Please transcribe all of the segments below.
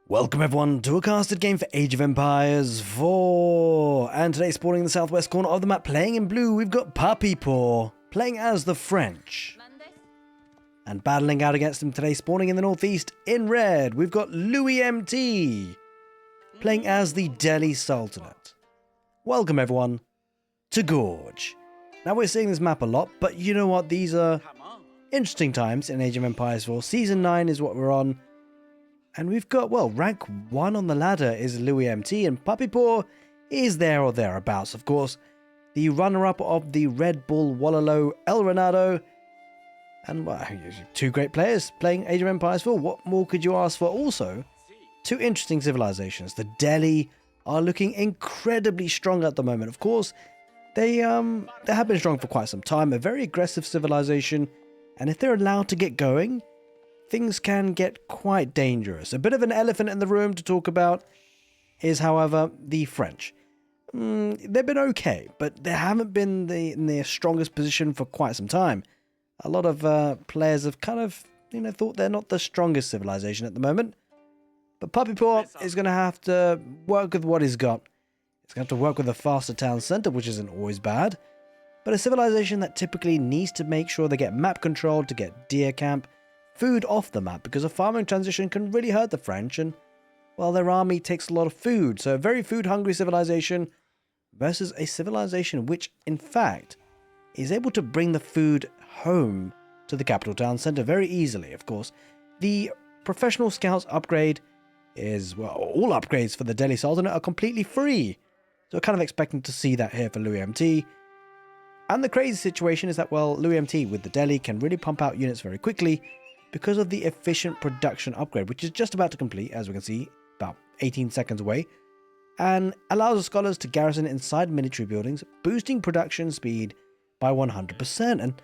Welcome everyone to a casted game for Age of Empires 4, and today spawning in the southwest corner of the map, playing in blue, we've got puppypaw, playing as the French. And battling out against him today, spawning in the northeast in red, we've got loueMT, playing as the Delhi Sultanate. Welcome everyone to Gorge. Now we're seeing this map a lot, but you know what, these are interesting times in Age of Empires 4. Season 9 is what we're on. And we've got, well, rank 1 on the ladder is loueMT, and puppypaw is there or thereabouts. Of course, the runner-up of the Red Bull Wallaloo El Renado. And, well, two great players playing Age of Empires 4. What more could you ask for? Also, two interesting civilizations. The Delhi are looking incredibly strong at the moment. Of course, they have been strong for quite some time. A very aggressive civilization. And if they're allowed to get going, things can get quite dangerous. A bit of an elephant in the room to talk about is, however, the French. They've been okay, but they haven't been in their strongest position for quite some time. A lot of players have kind of, thought they're not the strongest civilization at the moment. But puppypaw is going to have to work with what he's got. He's going to have to work with a faster town center, which isn't always bad. But a civilization that typically needs to make sure they get map control to get deer camp, food off the map, because a farming transition can really hurt the French, and, well, their army takes a lot of food. So a very food-hungry civilization versus a civilization which, in fact, is able to bring the food home to the capital town center very easily. Of course, the professional scouts upgrade is, well, all upgrades for the Delhi Sultanate are completely free. So we're kind of expecting to see that here for loueMT. And the crazy situation is that, well, loueMT with the Delhi can really pump out units very quickly, because of the efficient production upgrade, which is just about to complete, as we can see, about 18 seconds away, and allows the scholars to garrison inside military buildings, boosting production speed by 100%, and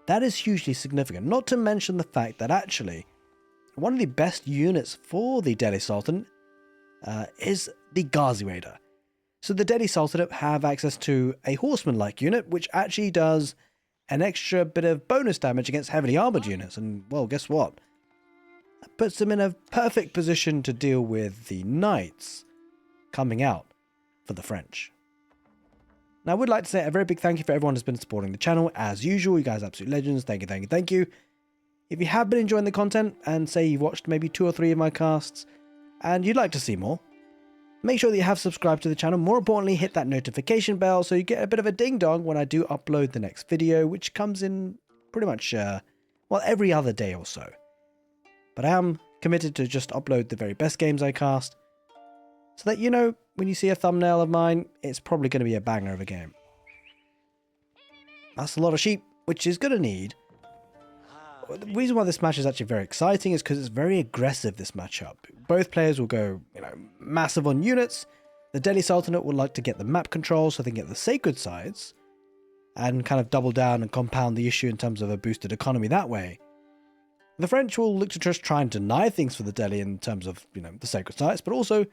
that is hugely significant. Not to mention the fact that actually, one of the best units for the Delhi Sultanate is the Ghazi Raider. So the Delhi Sultanate have access to a horseman-like unit, which actually does an extra bit of bonus damage against heavily armored units, and, well, guess what? That puts them in a perfect position to deal with the knights coming out for the French. Now, I would like to say a very big thank you for everyone who's been supporting the channel. As usual, you guys are absolute legends. Thank you, thank you, thank you. If you have been enjoying the content, and say you've watched maybe 2 or 3 of my casts, and you'd like to see more, make sure that you have subscribed to the channel. More importantly, hit that notification bell so you get a bit of a ding-dong when I do upload the next video, which comes in pretty much, well, every other day or so. But I am committed to just upload the very best games I cast, so that, when you see a thumbnail of mine, it's probably going to be a banger of a game. That's a lot of sheep, which is going to need. The reason why this match is actually very exciting is because it's very aggressive, this matchup. Both players will go, massive on units. The Delhi Sultanate would like to get the map control so they can get the sacred sides and kind of double down and compound the issue in terms of a boosted economy that way. The French will look to just try and deny things for the Delhi in terms of, the sacred sites, but also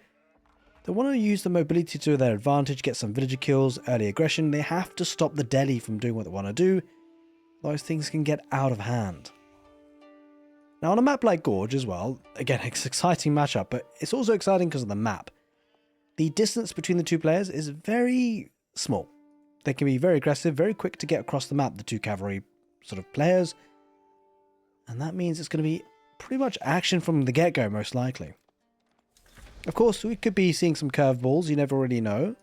they want to use the mobility to their advantage, get some villager kills, early aggression. They have to stop the Delhi from doing what they want to do. Otherwise things can get out of hand. Now, on a map like Gorge as well, again, it's an exciting matchup, but it's also exciting because of the map. The distance between the two players is very small. They can be very aggressive, very quick to get across the map, the two cavalry sort of players. And that means it's going to be pretty much action from the get-go, most likely. Of course, we could be seeing some curveballs, you never really know.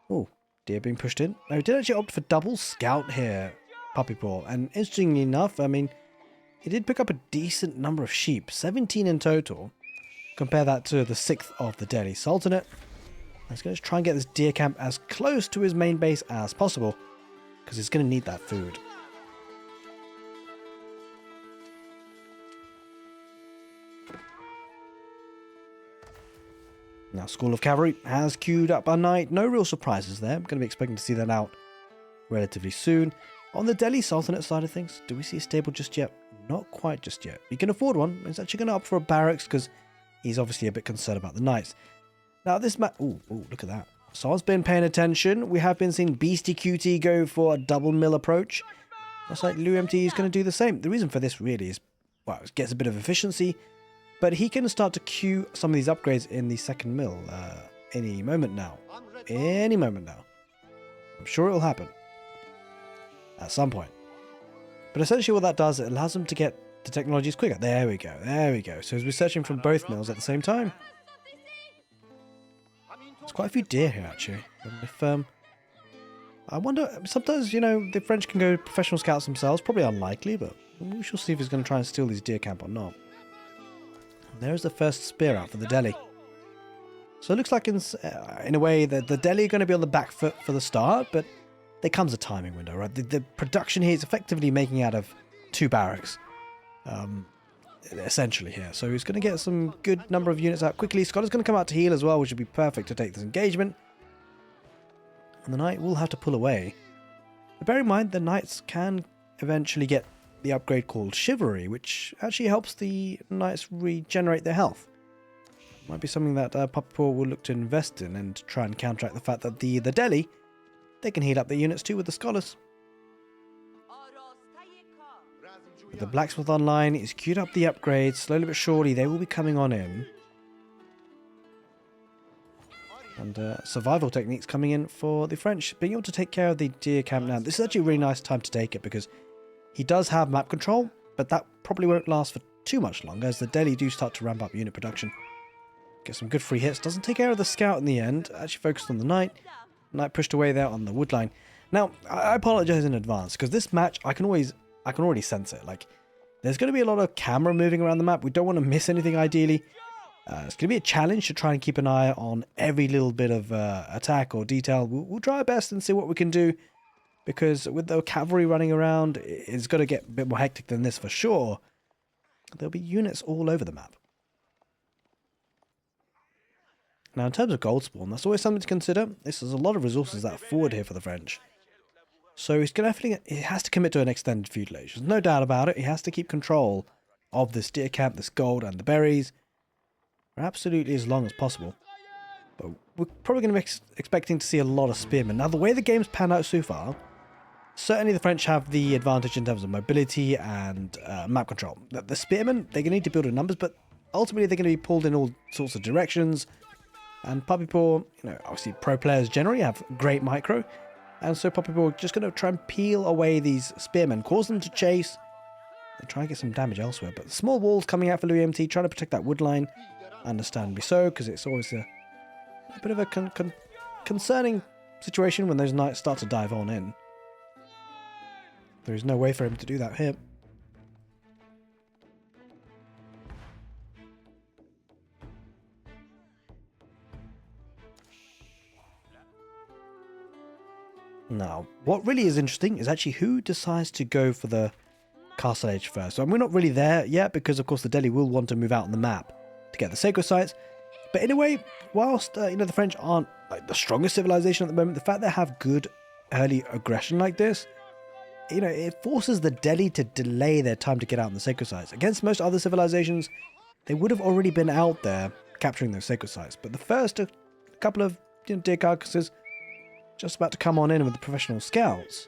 Oh, deer being pushed in. No, we did actually opt for double scout here, puppypaw. And interestingly enough, he did pick up a decent number of sheep, 17 in total. Compare that to the 6th of the Delhi Sultanate. He's going to try and get this deer camp as close to his main base as possible, because he's going to need that food. Now, School of Cavalry has queued up a knight. No real surprises there. I'm going to be expecting to see that out relatively soon. On the Delhi Sultanate side of things, do we see a stable just yet? Not quite just yet. You can afford one. He's actually going to opt for a barracks because he's obviously a bit concerned about the knights. Now this map... Ooh, look at that. Someone's been paying attention. We have been seeing Beastie Cutie go for a double mill approach. Looks like loueMT is going to do the same. The reason for this really is, well, it gets a bit of efficiency, But he can start to queue some of these upgrades in the second mill any moment now. Any moment now. I'm sure it will happen. At some point. But essentially what that does, it allows them to get the technologies quicker. There we go. There we go. So as we're searching from both mills at the same time. There's quite a few deer here, actually. And if, I wonder, sometimes, you know, the French can go professional scouts themselves. Probably unlikely, but we shall see if he's going to try and steal these deer camp or not. There's the first spear out for the Delhi. So it looks like in a way that the Delhi are going to be on the back foot for the start, but there comes a timing window, right? The production here is effectively making out of 2 barracks, essentially here. So he's going to get some good number of units out quickly. Scott is going to come out to heal as well, which would be perfect to take this engagement. And the knight will have to pull away. But bear in mind, the knights can eventually get the upgrade called Chivalry, which actually helps the knights regenerate their health. Might be something that puppypaw will look to invest in and try and counteract the fact that the Delhi, they can heal up their units too with the scholars. With the blacksmith online, he's queued up the upgrades. Slowly but surely, they will be coming on in. And survival techniques coming in for the French. Being able to take care of the deer camp now. This is actually a really nice time to take it because he does have map control, but that probably won't last for too much longer as the Delhi do start to ramp up unit production. Get some good free hits. Doesn't take care of the scout in the end. Actually focused on the knight. Knight pushed away there on the wood line. Now, I apologize in advance because this match, I can already sense it. Like, there's going to be a lot of camera moving around the map. We don't want to miss anything ideally. It's going to be a challenge to try and keep an eye on every little bit of attack or detail. We'll try our best and see what we can do. Because with the cavalry running around, it's going to get a bit more hectic than this for sure. There'll be units all over the map. Now, in terms of gold spawn, that's always something to consider. This is a lot of resources that are forward here for the French. So he has to commit to an extended feudal age. There's no doubt about it. He has to keep control of this deer camp, this gold, and the berries for absolutely as long as possible. But we're probably going to be expecting to see a lot of spearmen. Now, the way the game's panned out so far, certainly the French have the advantage in terms of mobility and map control. The spearmen, they're going to need to build in numbers, but ultimately they're going to be pulled in all sorts of directions. And puppypaw, you know, obviously pro players generally have great micro. And so puppypaw just going to try and peel away these spearmen, cause them to chase, and try and get some damage elsewhere. But the small walls coming out for loueMT, trying to protect that wood line, understandably so, because it's always a bit of a concerning situation when those knights start to dive on in. There is no way for him to do that here. Now, what really is interesting is actually who decides to go for the castle age first. So we're not really there yet because, of course, the Delhi will want to move out on the map to get the sacred sites. But in a way, whilst you know, the French aren't like the strongest civilization at the moment, the fact they have good early aggression like this, you know, it forces the Delhi to delay their time to get out on the sacred sites. Against most other civilizations, they would have already been out there capturing those sacred sites. But the first couple of deer carcasses just about to come on in with the professional scouts.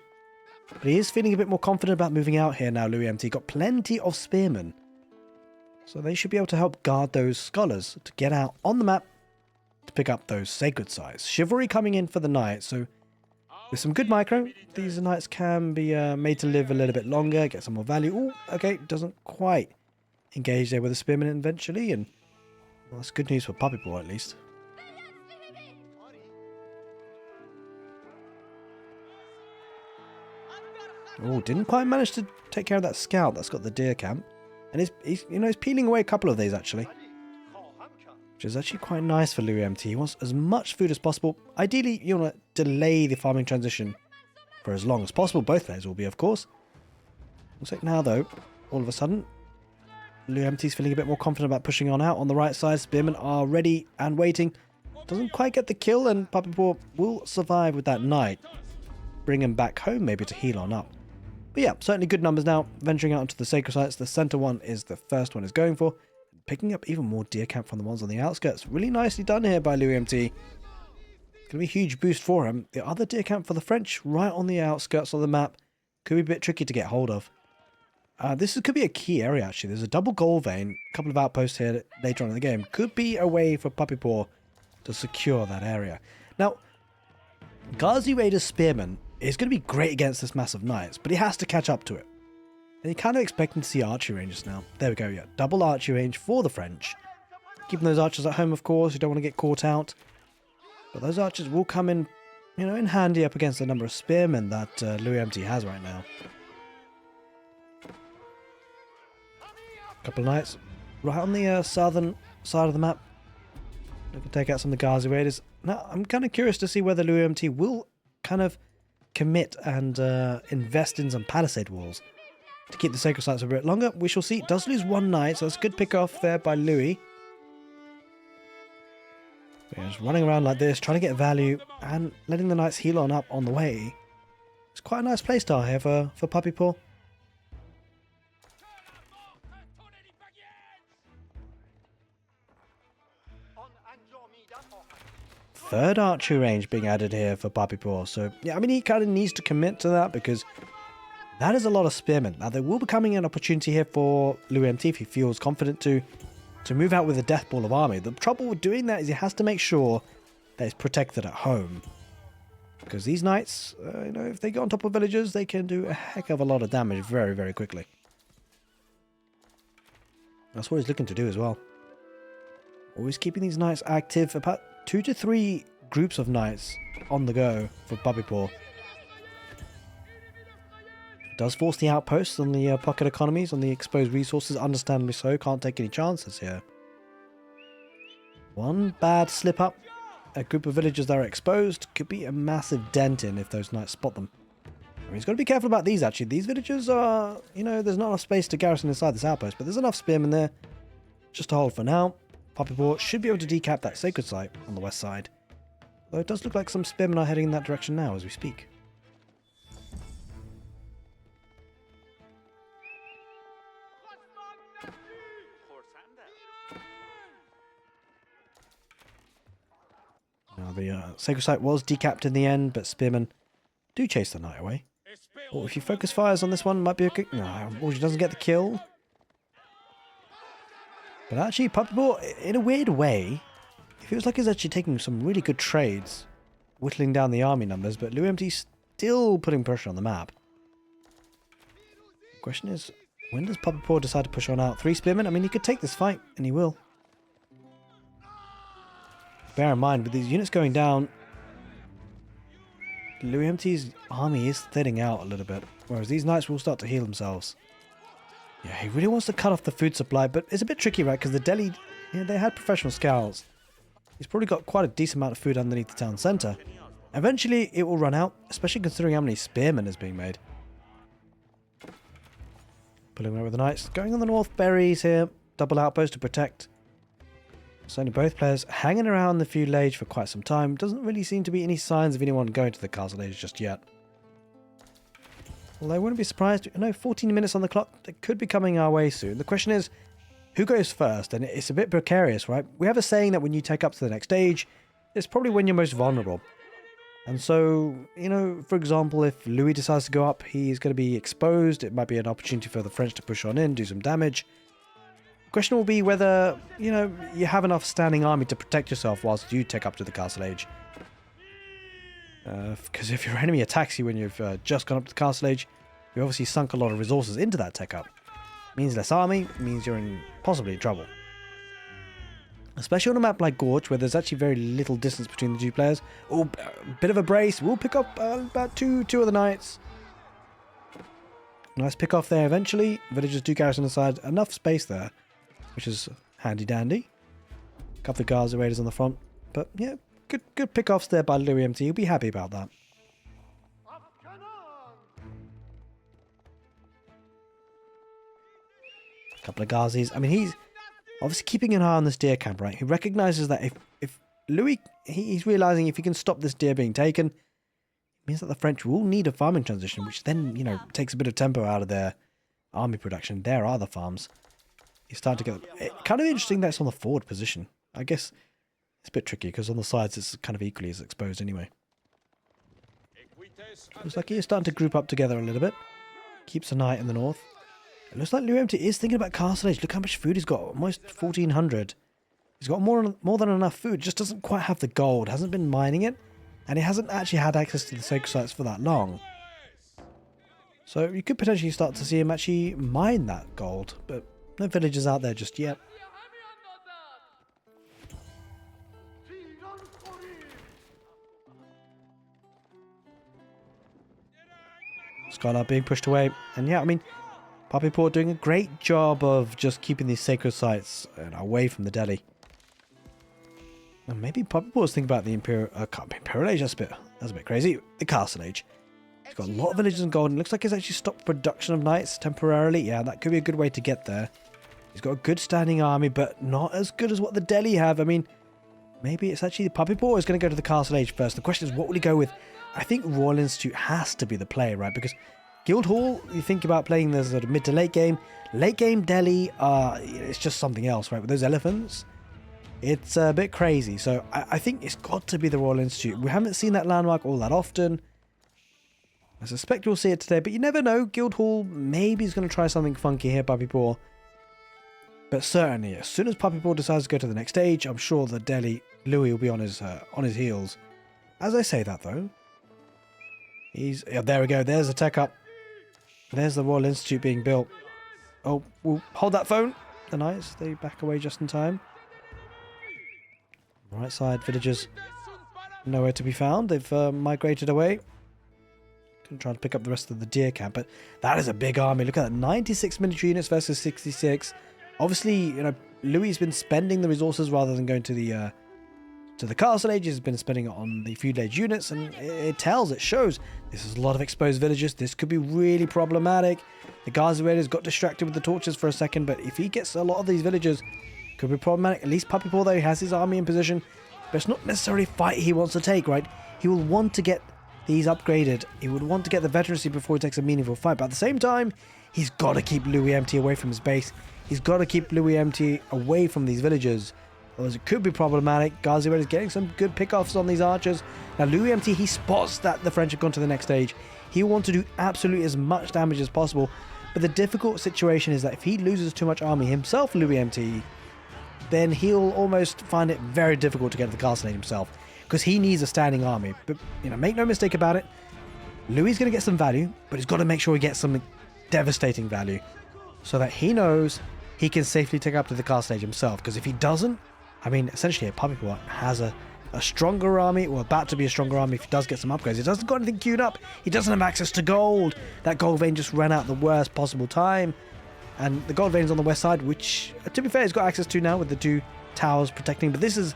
But he is feeling a bit more confident about moving out here now, loueMT. Got plenty of spearmen. So they should be able to help guard those scholars to get out on the map to pick up those sacred sites. Chivalry coming in for the knight. So with some good micro, these knights can be made to live a little bit longer, get some more value. Oh, okay, doesn't quite engage there with the spearmen eventually. And well, that's good news for puppypaw at least. Oh, didn't quite manage to take care of that scout that's got the deer camp. And he's peeling away a couple of these actually. Which is actually quite nice for loueMT. He wants as much food as possible. Ideally, you want to delay the farming transition for as long as possible. Both players will be, of course. Looks like now, though, all of a sudden, loueMT's feeling a bit more confident about pushing on out on the right side. Spearmen are ready and waiting. Doesn't quite get the kill, and puppypaw will survive with that knight. Bring him back home, maybe, to heal on up. But yeah, certainly good numbers now. Venturing out into the sacred sites. The center one is the first one is going for. Picking up even more deer camp from the ones on the outskirts. Really nicely done here by loueMT. Going to be a huge boost for him. The other deer camp for the French right on the outskirts of the map. Could be a bit tricky to get hold of. Could be a key area, actually. There's a double gold vein, a couple of outposts here later on in the game. Could be a way for puppypaw to secure that area. Now, Ghazi Raider's Spearman is going to be great against this mass of knights, but he has to catch up to it. And you're kind of expecting to see archery ranges now. There we go, yeah. Double archery range for the French. Keeping those archers at home, of course. You don't want to get caught out. But those archers will come in, you know, in handy up against the number of spearmen that loueMT has right now. Couple of knights right on the southern side of the map. They can take out some of the Ghazi Raiders. Now, I'm kind of curious to see whether loueMT will kind of commit and invest in some palisade walls to keep the sacred sites a bit longer. We shall see. It does lose one knight, so that's a good pick off there by Louis. Yeah, just running around like this, trying to get value and letting the knights heal on up on the way. It's quite a nice playstyle here for puppypaw. Third archery range being added here for puppypaw. So, yeah, I mean, he kind of needs to commit to that because that is a lot of spearmen. Now, there will be coming an opportunity here for loueMT if he feels confident to move out with a death ball of army. The trouble with doing that is he has to make sure that it's protected at home. Because these knights, you know, if they get on top of villagers, they can do a heck of a lot of damage very, very quickly. That's what he's looking to do as well. Always keeping these knights active. About 2 to 3 groups of knights on the go for puppypaw. Does force the outposts on the pocket economies, on the exposed resources, understandably so. Can't take any chances here. One bad slip up, a group of villagers that are exposed could be a massive dent in if those knights spot them. I mean, he's got to be careful about these, actually. These villagers are, you know, there's not enough space to garrison inside this outpost, but there's enough spearmen there just to hold for now. Puppypaw should be able to decap that sacred site on the west side. Though it does look like some spearmen are heading in that direction now as we speak. Now the sacred site was decapped in the end, but spearmen do chase the knight away. Or if you focus fires on this one, might be okay. No, Gorge doesn't get the kill. But actually, puppypaw, in a weird way, it feels like he's actually taking some really good trades, whittling down the army numbers, but loueMT's still putting pressure on the map. The question is, when does puppypaw decide to push on out? 3 spearmen? I mean, he could take this fight, and he will. Bear in mind, with these units going down, loueMT's army is thinning out a little bit, whereas these knights will start to heal themselves. Yeah, he really wants to cut off the food supply, but it's a bit tricky, right? Because the Delhi, yeah, they had professional scouts. He's probably got quite a decent amount of food underneath the town centre. Eventually, it will run out, especially considering how many spearmen is being made. Pulling away with the knights. Going on the north, berries here. Double outpost to protect. Certainly both players hanging around the feudal age for quite some time. Doesn't really seem to be any signs of anyone going to the castle age just yet. Although I wouldn't be surprised. No, 14 minutes on the clock. It could be coming our way soon. The question is, who goes first? And it's a bit precarious, right? We have a saying that when you take up to the next stage, it's probably when you're most vulnerable. And so, you know, for example, if Louis decides to go up, he's going to be exposed. It might be an opportunity for the French to push on in, do some damage. The question will be whether, you know, you have enough standing army to protect yourself whilst you take up to the castle age. Because if your enemy attacks you when you've just gone up to the castle age, you obviously sunk a lot of resources into that tech up. Means less army, means you're in possibly in trouble. Especially on a map like Gorge, where there's actually very little distance between the two players. Oh, a bit of a brace. We'll pick up about two of the knights. Nice pick off there eventually. Villagers do garrison aside. Enough space there, which is handy dandy. A couple of Ghazi Raiders on the front. But yeah, good pick-offs there by loueMT. He'll be happy about that. A couple of Ghazis. I mean, he's obviously keeping an eye on this deer camp, right? He recognizes that if Louis, he's realizing if he can stop this deer being taken, it means that the French will need a farming transition, which then, you know, takes a bit of tempo out of their army production. There are the farms. He's starting to get... Kind of interesting that it's on the forward position. I guess it's a bit tricky because on the sides it's kind of equally as exposed anyway. Looks like he is starting to group up together a little bit. Keeps an eye in the north. It looks like loueMT is thinking about Castle Age. Look how much food he's got. Almost 1,400. He's got more than enough food. Just doesn't quite have the gold. Hasn't been mining it. And he hasn't actually had access to the sacred sites for that long. So you could potentially start to see him actually mine that gold. But no villagers out there just yet. Skylar being pushed away. And yeah, I mean, puppypaw doing a great job of just keeping these sacred sites away from the Delhi. And maybe puppypaw is thinking about the Imperial Age. That's a bit crazy. The Castle Age. He's got a lot of villages in gold. And looks like he's actually stopped production of knights temporarily. Yeah, that could be a good way to get there. He's got a good standing army, but not as good as what the Delhi have. I mean, maybe it's actually the puppypaw is going to go to the Castle Age first. The question is, what will he go with? I think Royal Institute has to be the play, right? Because Guildhall, you think about playing the sort of mid to late game. Late game Delhi, it's just something else, right? With those elephants, it's a bit crazy. So I think it's got to be the Royal Institute. We haven't seen that landmark all that often. I suspect we'll see it today, but you never know. Guildhall maybe is going to try something funky here, puppypaw. But certainly, as soon as puppypaw decides to go to the next stage, I'm sure the Delhi Louis will be on his heels. As I say that, though, there we go. There's the tech up. There's the Royal Institute being built. Oh, we'll hold that phone. The knights, they back away just in time. Right side, villagers nowhere to be found. They've migrated away. Can try to pick up the rest of the deer camp, but that is a big army. Look at that, 96 military units versus 66. Obviously, you know, Louis has been spending the resources rather than going to the Castle Age. He's been spending it on the Feudal Age units, and it shows. This is a lot of exposed villages. This could be really problematic. The Gazi Raiders got distracted with the torches for a second, but if he gets a lot of these villages, it could be problematic. At least puppypaw, though, he has his army in position, but it's not necessarily a fight he wants to take, right? He will want to get these upgraded. He would want to get the veterancy before he takes a meaningful fight, but at the same time, he's got to keep loueMT away from his base. He's got to keep loueMT away from these villages. Otherwise, it could be problematic. Gazi Raiders getting some good pickoffs on these archers. Now, loueMT, he spots that the French have gone to the next stage. He'll want to do absolutely as much damage as possible. But the difficult situation is that if he loses too much army himself, loueMT, then he'll almost find it very difficult to get to the castle himself, because he needs a standing army. But, you know, make no mistake about it, Louis is going to get some value, but he's got to make sure he gets some devastating value so that he knows he can safely take up to the castle age himself. Because if he doesn't, I mean, essentially a puppypaw has a stronger army, or about to be a stronger army if he does get some upgrades. He doesn't got anything queued up. He doesn't have access to gold. That gold vein just ran out at the worst possible time. And the gold vein's on the west side, which, to be fair, he's got access to now with the two towers protecting. But this is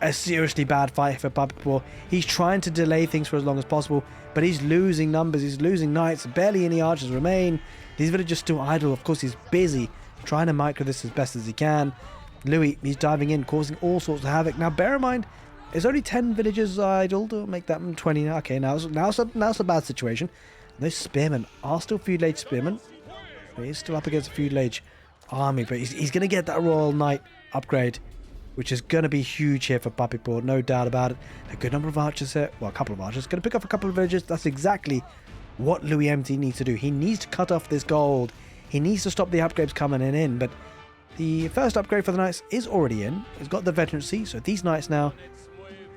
a seriously bad fight for puppypaw. He's trying to delay things for as long as possible, but he's losing numbers. He's losing knights. Barely any archers remain. These villagers still idle. Of course, he's busy trying to micro this as best as he can. Louis, he's diving in, causing all sorts of havoc. Now, bear in mind, it's only 10 villagers idle to make that 20 now. Okay, now it's a bad situation. Those spearmen are still Feudal Age spearmen. He's still up against a Feudal Age army, but he's going to get that Royal Knight upgrade, which is going to be huge here for puppypaw, no doubt about it. A good number of archers here. Well, a couple of archers. Going to pick off a couple of villagers. That's exactly what loueMT needs to do. He needs to cut off this gold. He needs to stop the upgrades coming in, but the first upgrade for the knights is already in. It's got the veterancy, so these knights now,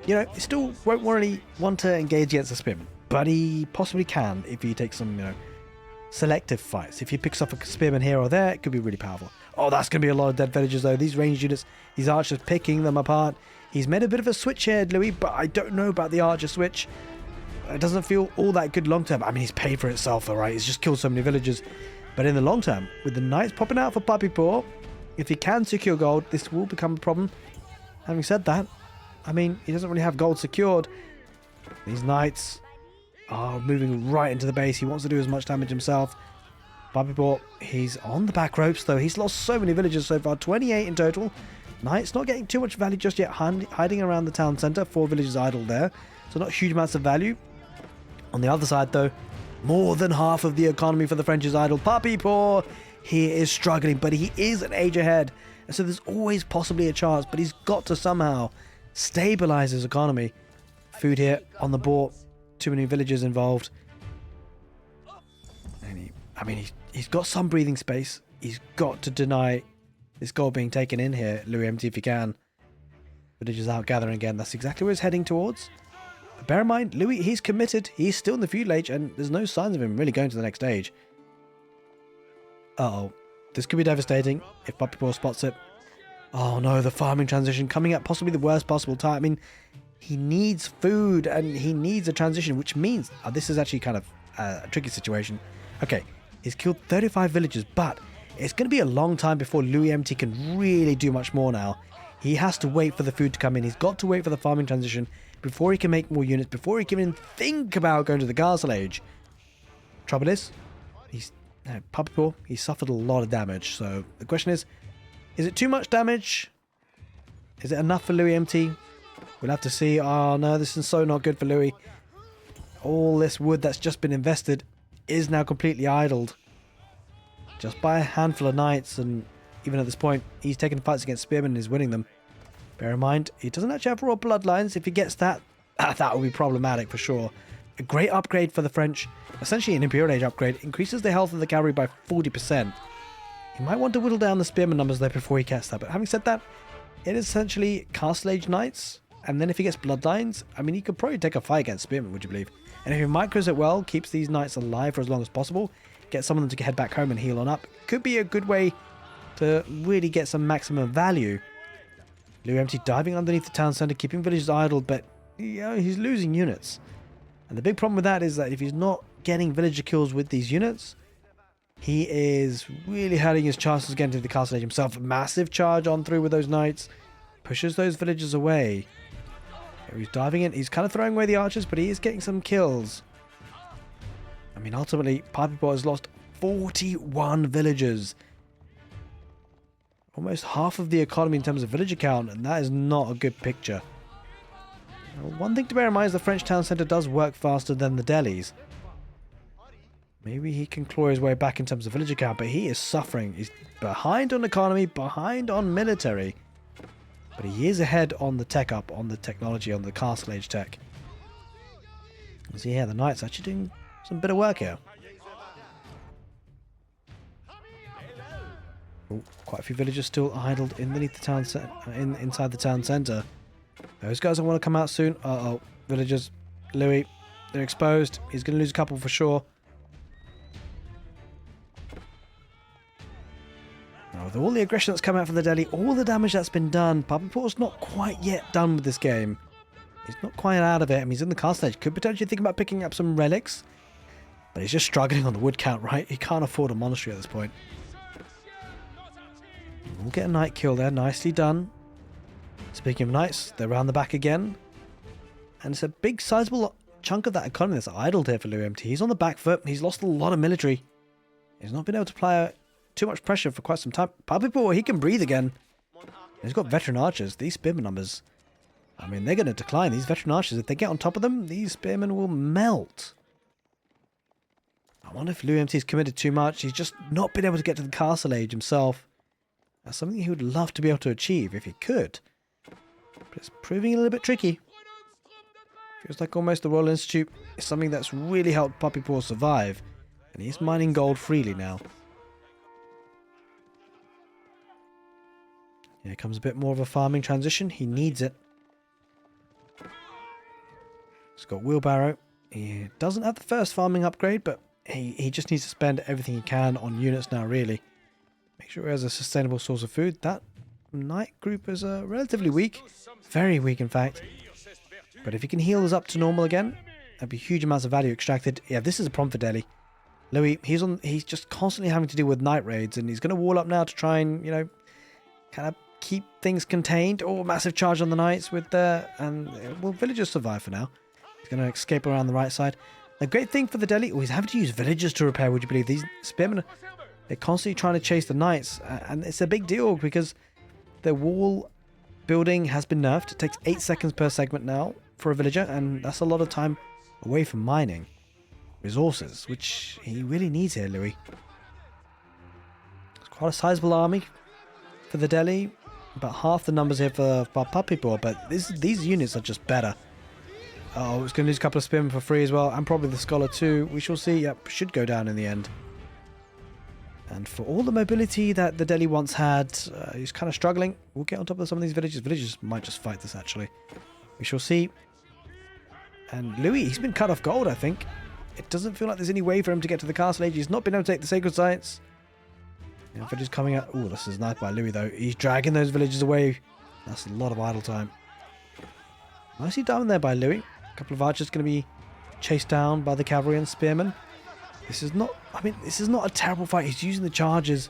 you know, he still won't really want to engage against the spearmen, but he possibly can if he takes some, you know, selective fights. If he picks off a spearman here or there, it could be really powerful. Oh, that's going to be a lot of dead villagers, though. These ranged units, these archers picking them apart. He's made a bit of a switch here, Louis, but I don't know about the archer switch. It doesn't feel all that good long term. I mean, he's paid for itself, all right? He's just killed so many villagers. But in the long term, with the knights popping out for puppypaw, if he can secure gold, this will become a problem. Having said that, I mean, he doesn't really have gold secured. These knights are moving right into the base. He wants to do as much damage himself. Puppypaw, he's on the back ropes, though. He's lost so many villagers so far, 28 in total. Knights not getting too much value just yet, hiding around the town centre. 4 villages idle there, so not huge amounts of value. On the other side, though, more than half of the economy for the French is idle. Puppypaw, he is struggling, but he is an age ahead, and so there's always possibly a chance, but he's got to somehow stabilize his economy. Food here on the board, too many villagers involved, and He's got some breathing space. He's got to deny this gold being taken in here, loueMT, if he can. Villagers out gathering again. That's exactly where he's heading towards. But bear in mind, Louis, he's committed. He's still in the feudal age, and there's no signs of him really going to the next stage. Uh-oh. This could be devastating if puppypaw spots it. Oh no, the farming transition coming at possibly the worst possible time. I mean, he needs food and he needs a transition, which means this is actually kind of a tricky situation. Okay, he's killed 35 villagers, but it's going to be a long time before loueMT can really do much more now. He has to wait for the food to come in. He's got to wait for the farming transition before he can make more units, before he can even think about going to the castle age. Trouble is, puppypaw, he suffered a lot of damage. So the question is it too much damage? Is it enough for loueMT? We'll have to see. Oh no, this is so not good for Louis. All this wood that's just been invested is now completely idled. Just by a handful of knights, and even at this point, he's taking fights against spearmen and is winning them. Bear in mind, he doesn't actually have raw bloodlines. If he gets that, that will be problematic for sure. A great upgrade for the French, essentially an Imperial Age upgrade, increases the health of the cavalry by 40%. He might want to whittle down the spearman numbers though before he gets that, but having said that, it is essentially Castle Age Knights, and then if he gets bloodlines, I mean, he could probably take a fight against spearmen, would you believe? And if he micros it well, keeps these knights alive for as long as possible, get some of them to head back home and heal on up, could be a good way to really get some maximum value. loueMT diving underneath the town centre, keeping villagers idle, but he's losing units. And the big problem with that is that if he's not getting villager kills with these units, he is really hurting his chances of getting to the castle age himself. A massive charge on through with those knights, pushes those villagers away. He's diving in, he's kind of throwing away the archers, but he is getting some kills. I mean, ultimately, puppypaw has lost 41 villagers. Almost half of the economy in terms of villager count, and that is not a good picture. Now, one thing to bear in mind is the French town centre does work faster than the delis. Maybe he can claw his way back in terms of villager count, but he is suffering. He's behind on economy, behind on military. But he is ahead on the tech up, on the technology, on the castle age tech. See here, the knights actually doing some bit of work here. Ooh, quite a few villagers still idled underneath the town inside the town centre. Those guys want to come out soon. Uh-oh, villagers. Louis, they're exposed. He's going to lose a couple for sure. Now, with all the aggression that's come out from the deli, all the damage that's been done, puppypaw's not quite yet done with this game. He's not quite out of it. I mean, he's in the castle age. Could potentially think about picking up some relics. But he's just struggling on the wood count, right? He can't afford a monastery at this point. We'll get a knight kill there. Nicely done. Speaking of knights, they're around the back again. And it's a big, sizable chunk of that economy that's idled here for loueMT. He's on the back foot. He's lost a lot of military. He's not been able to apply too much pressure for quite some time. Puppypaw, he can breathe again. He's got veteran archers. These spearman numbers, I mean, they're going to decline. These veteran archers, if they get on top of them, these spearmen will melt. I wonder if loueMT's committed too much. He's just not been able to get to the castle age himself. That's something he would love to be able to achieve if he could. But it's proving a little bit tricky. Feels like almost the Royal Institute is something that's really helped puppypaw survive. And he's mining gold freely now. Here comes a bit more of a farming transition. He needs it. He's got wheelbarrow. He doesn't have the first farming upgrade, but he just needs to spend everything he can on units now, really. Make sure he has a sustainable source of food. That knight group is relatively weak. Very weak, in fact. But if he can heal us up to normal again, that'd be huge amounts of value extracted. Yeah, this is a problem for Delhi. Louis, he's just constantly having to deal with night raids, and he's going to wall up now to try and, kind of keep things contained. Oh, massive charge on the knights with and will villagers survive for now? He's going to escape around the right side. The great thing for the Delhi, he's having to use villagers to repair, would you believe? These spearmen, they're constantly trying to chase the knights, and it's a big deal because the wall building has been nerfed. It takes 8 seconds per segment now for a villager, and that's a lot of time away from mining resources, which he really needs here, Louis. It's quite a sizable army for the Delhi, about half the numbers here for puppypaw, but these units are just better. Oh, it's going to lose a couple of spearmen for free as well, and probably the scholar too. We shall see. Yep, should go down in the end. And for all the mobility that the Delhi once had, he's kind of struggling. We'll get on top of some of these villages. Villages might just fight this, actually. We shall see. And Louis, he's been cut off gold, I think. It doesn't feel like there's any way for him to get to the castle age. He's not been able to take the sacred sites. Yeah, villages coming out. Oh, this is nice by Louis, though. He's dragging those villages away. That's a lot of idle time. Nicely done there by Louis. A couple of archers going to be chased down by the cavalry and spearmen. This is not, I mean, this is not a terrible fight. He's using the charges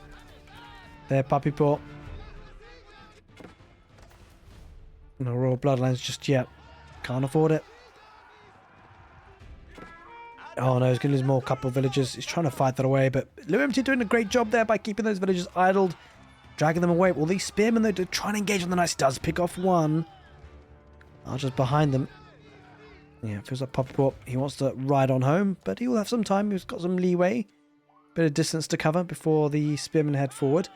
there, puppypaw. No royal bloodlines just yet. Can't afford it. Oh no, he's going to lose more couple of villagers. He's trying to fight that away, but loueMT doing a great job there by keeping those villagers idled, dragging them away. Well, these spearmen, though, they're trying to engage on the knights. He does pick off one. Archers behind them. Yeah, it feels like puppypaw. He wants to ride on home, but he will have some time. He's got some leeway. Bit of distance to cover before the spearmen head forward.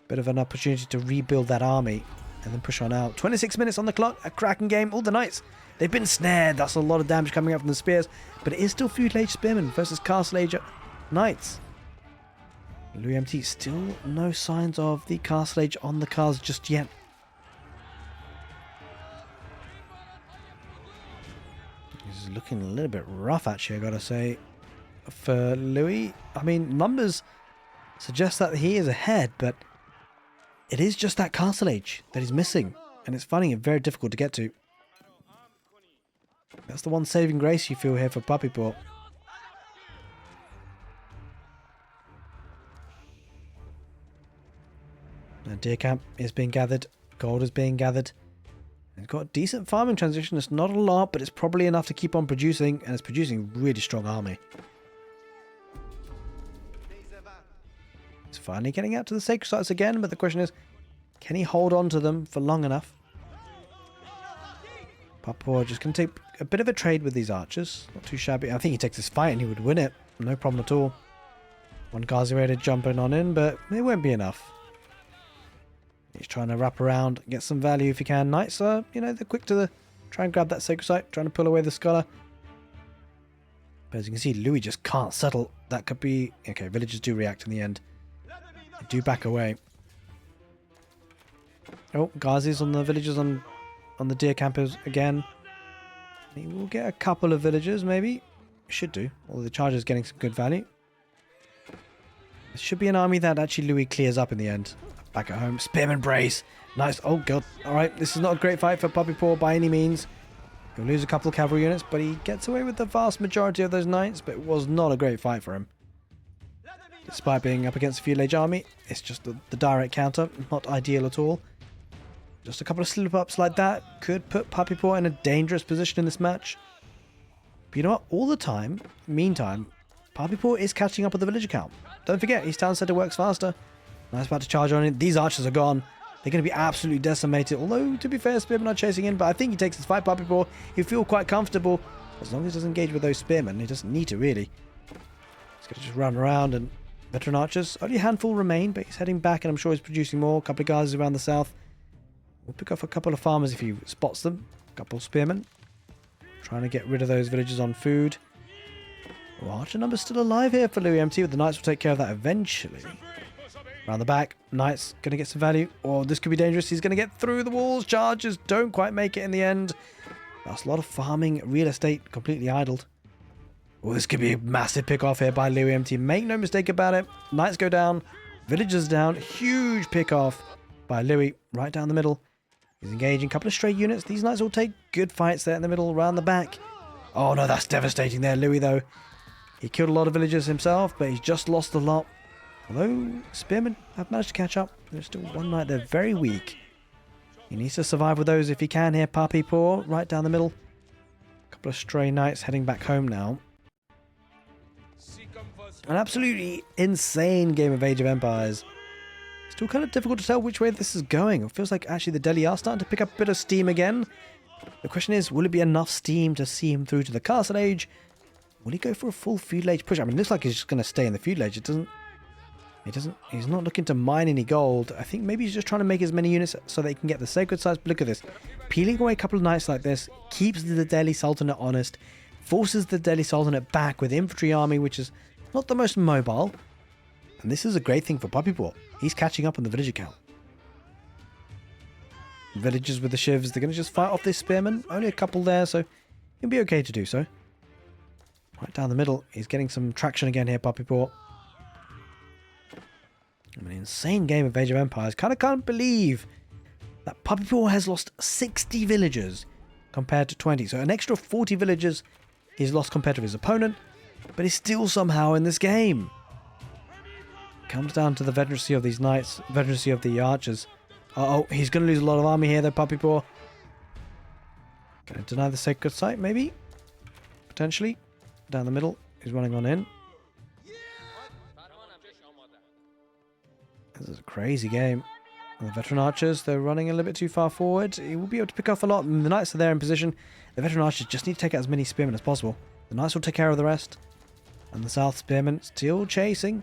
Bit of an opportunity to rebuild that army and then push on out. 26 minutes on the clock. A cracking game. All the knights, they've been snared. That's a lot of damage coming out from the spears. But it is still feudal age spearmen versus castle age knights. loueMT still no signs of the castle age on the cards just yet. He's looking a little bit rough, actually, I gotta say, for Louis. I mean, numbers suggest that he is ahead, but it is just that castle age that he's missing, and it's finding it very difficult to get to. That's the one saving grace you feel here for puppypaw. Now, deer camp is being gathered, gold is being gathered. It's got decent farming transition. It's not a lot, but it's probably enough to keep on producing, and it's producing a really strong army. It's finally getting out to the sacred sites again, but the question is, can he hold on to them for long enough? puppypaw just going to take a bit of a trade with these archers. Not too shabby. I think he takes this fight and he would win it. No problem at all. One Ghazi Raider jumping on in, but it won't be enough. He's trying to wrap around, get some value if he can. Knights are, you know, they're quick to try and grab that sacred site, trying to pull away the scholar. But as you can see, Louis just can't settle. That could be... Okay, villagers do react in the end. They do back away. Oh, Ghazi's on the villagers on the deer campers again. He will get a couple of villagers, maybe. Should do. Although the charger's getting some good value. This should be an army that actually Louis clears up in the end. Back at home. Spearman brace. Nice. Oh, God. Alright, this is not a great fight for puppypaw by any means. He'll lose a couple of cavalry units, but he gets away with the vast majority of those knights, but it was not a great fight for him. Despite being up against a feudal age army, it's just the direct counter. Not ideal at all. Just a couple of slip-ups like that could put puppypaw in a dangerous position in this match. But you know what? All the time, meantime, puppypaw is catching up with the villager count. Don't forget, his town center works faster. Nice about to charge on it. These archers are gone. They're going to be absolutely decimated. Although, to be fair, spearmen are chasing in. But I think he takes this fight, puppypaw. He'll feel quite comfortable. As long as he doesn't engage with those spearmen. He doesn't need to, really. He's going to just run around. And veteran archers. Only a handful remain. But he's heading back. And I'm sure he's producing more. A couple of guys around the south. We'll pick off a couple of farmers if he spots them. A couple of spearmen. Trying to get rid of those villagers on food. Oh, archer number's still alive here for loueMT. But the knights will take care of that eventually. Around the back, knights going to get some value. Oh, this could be dangerous. He's going to get through the walls. Chargers don't quite make it in the end. That's a lot of farming, real estate completely idled. Oh, this could be a massive pick off here by loueMT. Make no mistake about it. Knights go down. Villagers down. Huge pick off by Louis right down the middle. He's engaging a couple of stray units. These knights will take good fights there in the middle, around the back. Oh no, that's devastating there, Louis, though. He killed a lot of villagers himself, but he's just lost a lot. Although spearmen have managed to catch up, there's still one knight there very weak. He needs to survive with those if he can here. puppypaw right down the middle. A couple of stray knights heading back home now. An absolutely insane game of Age of Empires. Still kind of difficult to tell which way this is going. It feels like actually the Delhi are starting to pick up a bit of steam again. The question is, will it be enough steam to see him through to the Castle Age? Will he go for a full feudal age push? I mean, it looks like he's just going to stay in the feudal age. He's not looking to mine any gold. I think maybe he's just trying to make as many units so that he can get the sacred sites. But look at this. Peeling away a couple of knights like this keeps the Delhi Sultanate honest. Forces the Delhi Sultanate back with infantry army, which is not the most mobile. And this is a great thing for puppypaw. He's catching up on the villager count. Villagers with the shivs, they're going to just fight off this spearman. Only a couple there, so he'll be okay to do so. Right down the middle, he's getting some traction again here, puppypaw. I mean, insane game of Age of Empires. Kind of can't believe that puppypaw has lost 60 villagers compared to 20. So an extra 40 villagers he's lost compared to his opponent, but he's still somehow in this game. Comes down to the veterancy of these knights, veterancy of the archers. Uh-oh, he's going to lose a lot of army here, though, puppypaw. Going to deny the sacred site, maybe? Potentially. Down the middle, he's running on in. This is a crazy game. And the veteran archers, they're running a little bit too far forward. He will be able to pick off a lot. And the knights are there in position. The veteran archers just need to take out as many spearmen as possible. The knights will take care of the rest. And the south spearmen still chasing.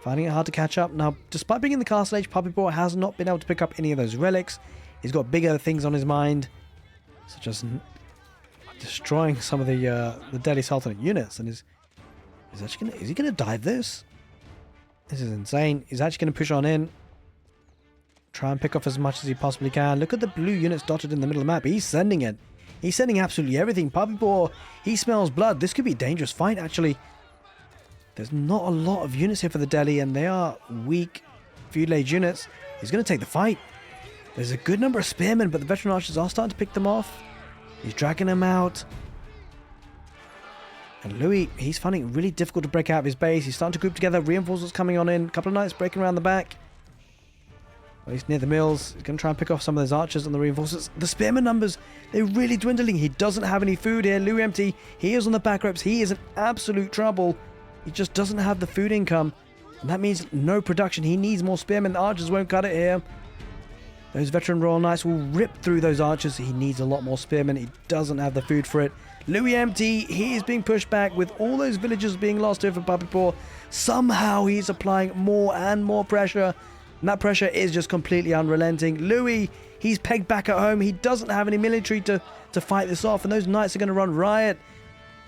Finding it hard to catch up. Now, despite being in the castle age, puppypaw has not been able to pick up any of those relics. He's got bigger things on his mind, such as destroying some of the Delhi Sultanate units. And is he gonna dive this? This is insane. He's actually gonna push on in. Try and pick off as much as he possibly can. Look at the blue units dotted in the middle of the map. He's sending it. He's sending absolutely everything. Puppypaw, he smells blood. This could be a dangerous fight, actually. There's not a lot of units here for the Delhi, and they are weak feudal age units. He's going to take the fight. There's a good number of spearmen, but the veteran archers are starting to pick them off. He's dragging them out. And Louis, he's finding it really difficult to break out of his base. He's starting to group together. Reinforcements coming on in. A couple of knights breaking around the back. Well, he's near the mills. He's going to try and pick off some of those archers and the reinforcements. The spearman numbers, they're really dwindling. He doesn't have any food here. loueMT, he is on the back ropes. He is in absolute trouble. He just doesn't have the food income. And that means no production. He needs more spearmen. The archers won't cut it here. Those veteran royal knights will rip through those archers. He needs a lot more spearmen. He doesn't have the food for it. loueMT, he is being pushed back with all those villagers being lost here for puppypaw. Somehow he's applying more and more pressure. And that pressure is just completely unrelenting. Louis, he's pegged back at home. He doesn't have any military to fight this off. And those knights are going to run riot.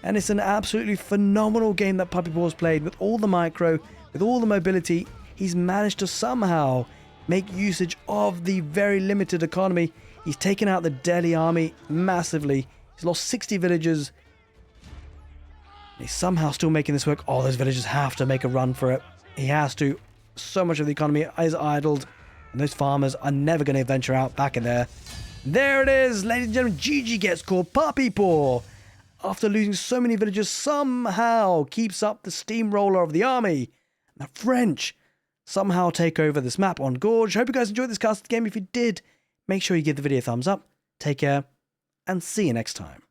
And it's an absolutely phenomenal game that puppypaw's played with all the micro, with all the mobility. He's managed to somehow make usage of the very limited economy. He's taken out the Delhi army massively. He's lost 60 villagers. He's somehow still making this work. Oh, those villagers have to make a run for it. He has to. So much of the economy is idled. And those farmers are never going to venture out back in there. There it is, ladies and gentlemen. GG gets called puppypaw. After losing so many villagers, somehow keeps up the steamroller of the army. And the French somehow take over this map on Gorge. Hope you guys enjoyed this castle game. If you did, make sure you give the video a thumbs up. Take care, and see you next time.